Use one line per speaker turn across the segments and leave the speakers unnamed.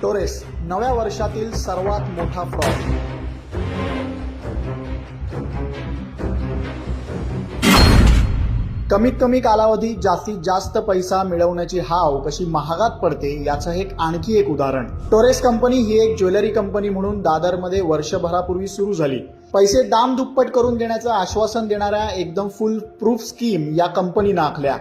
Torres नव्या वर्षातील सर्वात मोठा फ्रॉड। कमीत कमी कालावधीत जास्तीत जास्त पैसा मिळवण्याची हाव कशी महागात पडते याचं आणखी एक उदाहरण। टोरेस कंपनी ही एक ज्वेलरी कंपनी म्हणून दादरमध्ये वर्षभरापूर्वी सुरू झाली। पैसे दाम दुप्पट करून देण्याचं आश्वासन देणाऱ्या एकदम फुल प्रूफ स्कीम या कंपनीनं आखल्या।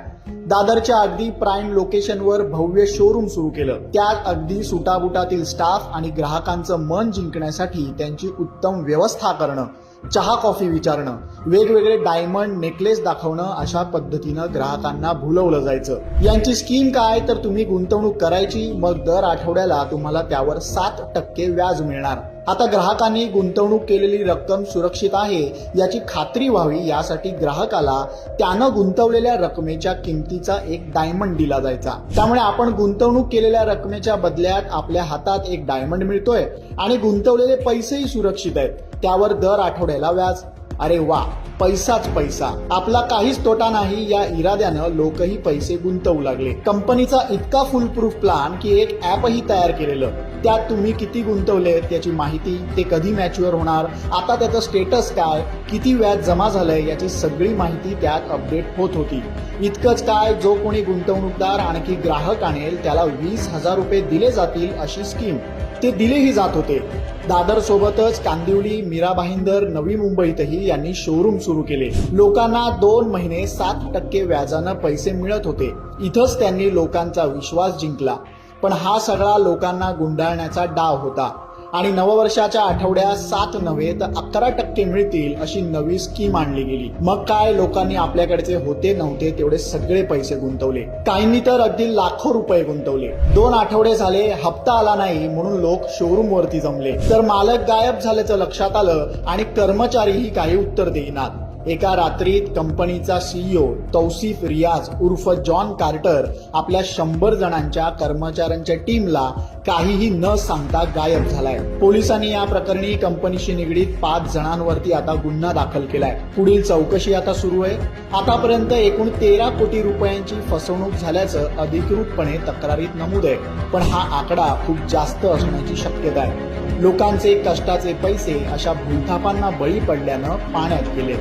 दादरच्या अगदी प्राईम लोकेशनवर भव्य शोरूम सुरू केलं, त्यात अगदी सुटाबुटातील स्टाफ आणि ग्राहकांचं मन जिंकण्यासाठी त्यांची उत्तम व्यवस्था करणं, चहा कॉफी विचारणं, वेगवेगळे डायमंड नेकलेस दाखवणं, अशा पद्धतीनं ग्राहकांना भुलवलं जायचं। यांची स्कीम काय तर तुम्ही गुंतवणूक करायची, मग दर आठवड्याला तुम्हाला त्यावर 7% व्याज मिळणार। आता ग्राहकांनी गुंतवणूक केलेली रक्कम सुरक्षित आहे याची खात्री व्हावी यासाठी ग्राहकाला त्यानं गुंतवलेल्या रकमेच्या किमतीचा एक डायमंड दिला जायचा। त्यामुळे आपण गुंतवणूक केलेल्या रकमेच्या बदल्यात आपल्या हातात एक डायमंड मिळतोय आणि गुंतवलेले पैसेही सुरक्षित आहेत, त्यावर दर आठवड्याला व्याज। अरे वा, पैसाच पैसा, आपला काहीच तोटा नाही या इराद्यानं लोकही पैसे गुंतवू लागले। कंपनीचा इतका फुल प्रूफ प्लॅन की एक ॲपही तयार केलेलं, त्यात तुम्ही किती गुंतवले त्याची माहिती, ते कधी मॅच्युअर होणार, आता त्याचं स्टेटस काय, किती व्याज जमा झालंय याची सगळी माहिती त्यात अपडेट होत होती। इतकंच काय, जो कोणी गुंतवणूकदार आणखी ग्राहक आणेल त्याला 20,000 रुपये दिले जातील अशी स्कीम ते दिलेही जात होते। दादर सोबतच कांदिवली, मीरा भाईंदर, नवी मुंबईतही यांनी शोरूम सुरू केले। लोकांना 2 महिने 7% व्याजानं पैसे मिळत होते। इथंच त्यांनी लोकांचा विश्वास जिंकला। पण हा सगळा लोकांना गुंडाळण्याचा डाव होता आणि नववर्षाच्या आठवड्यात 7 नव्हे तर 11% मिळतील अशी नवी स्कीम आणली गेली। मग काय, लोकांनी आपल्याकडचे होते नव्हते तेवढे सगळे पैसे गुंतवले। काहींनी तर अगदी लाखो रुपये गुंतवले। 2 आठवडे झाले, हप्ता आला नाही म्हणून लोक शोरूम वरती जमले, तर मालक गायब झाल्याचं लक्षात आलं आणि कर्मचारीही काही उत्तर देईनात। एका रात्रीत कंपनीचा CEO तौसिफ रियाज उर्फ जॉन कार्टर आपल्या 100 जणांच्या कर्मचाऱ्यांच्या टीमला काहीही न सांगता गायब झालाय। पोलिसांनी या प्रकरणी कंपनीशी निगडीत 5 जणांवरती आता गुन्हा दाखल केलाय। पुढील चौकशी आता सुरू आहे। आतापर्यंत एकूण 13 कोटी रुपयांची फसवणूक झाल्याचं अधिकृतपणे तक्रारीत नमूद आहे, पण हा आकडा खूप जास्त असण्याची शक्यता आहे। लोकांचे कष्टाचे पैसे अशा भूलथापांना बळी पडल्यानं पाण्यात गेले।